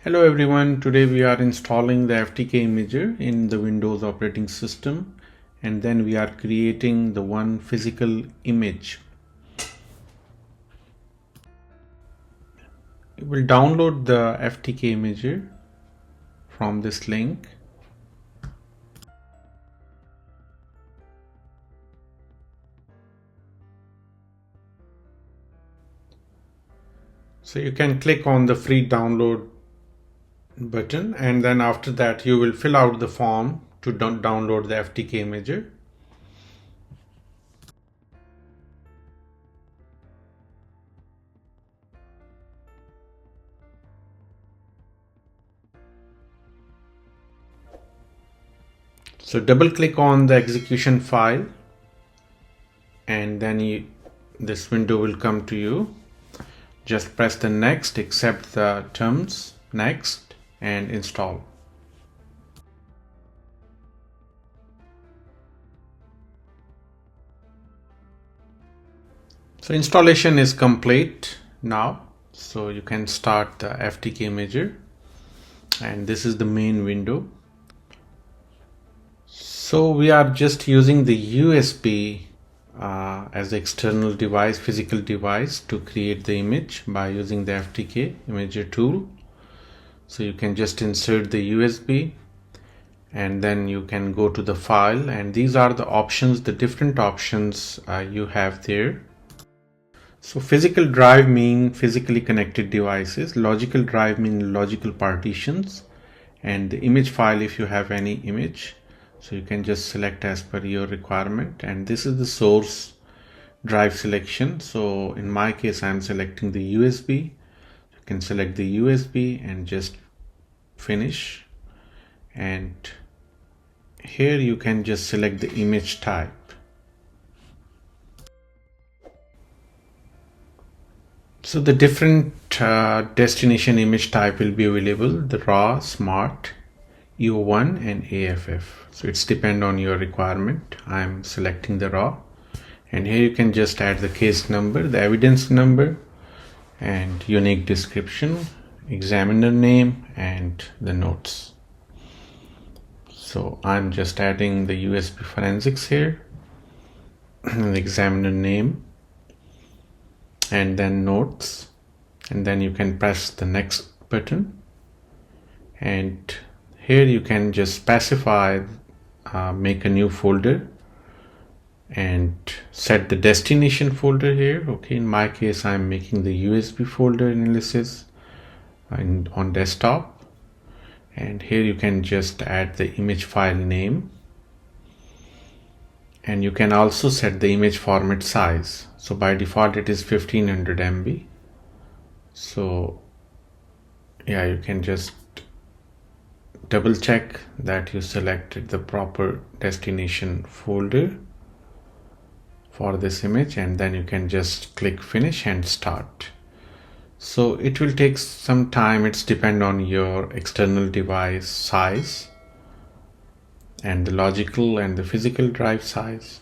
Hello everyone, today we are installing the FTK Imager in the Windows operating system, and then we are creating the one physical image. You will download the FTK Imager from this link. So you can click on the free download button, and then after that you will fill out the form to download the FTK Imager. So double click on the execution file, and then this window will come to you. Just press the next, accept the terms, next, and install. So installation is complete now. So you can start the FTK Imager, and this is the main window. So we are just using the USB as the external device, physical device, to create the image by using the FTK Imager tool. So you can just insert the USB, and then you can go to the file, and these are the options, the different options you have there. So physical drive mean physically connected devices, logical drive mean logical partitions, and the image file if you have any image. So you can just select as per your requirement, and this is the source drive selection. So in my case I'm selecting the USB. You can select the USB and just finish, and here you can just select the image type. So the different destination image type will be available: the raw, smart, EO1 and AFF. So it's depend on your requirement. I'm selecting the raw, and here you can just add the case number, the evidence number, and unique description, examiner name, and the notes. So I'm just adding the USB forensics here, the examiner name, and then notes, and then you can press the next button, and here you can just specify, make a new folder and set the destination folder here. Okay, in my case I'm making the USB folder analysis on desktop, and here you can just add the image file name, and you can also set the image format size. So by default it is 1500 MB. So yeah, you can just double check that you selected the proper destination folder for this image, and then you can just click finish and start. So it will take some time. It's depend on your external device size and the logical and the physical drive size.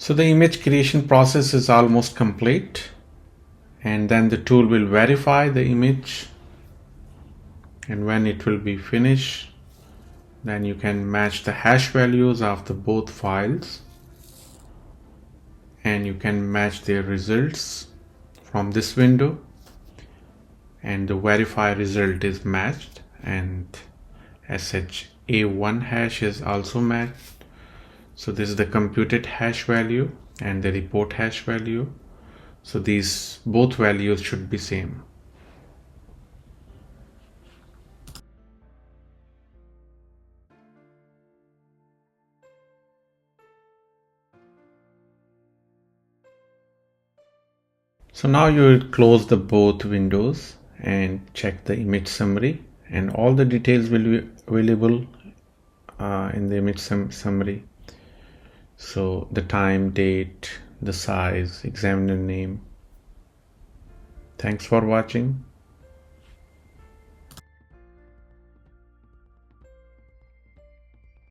So the image creation process is almost complete, and then the tool will verify the image, and when it will be finished, then you can match the hash values of the both files, and you can match their results from this window, and the verify result is matched, and SHA1 hash is also matched. So this is the computed hash value and the report hash value. So these both values should be same. So now you will close the both windows and check the image summary, and all the details will be available in the image summary. So the time, date, the size, examiner name. Thanks for watching.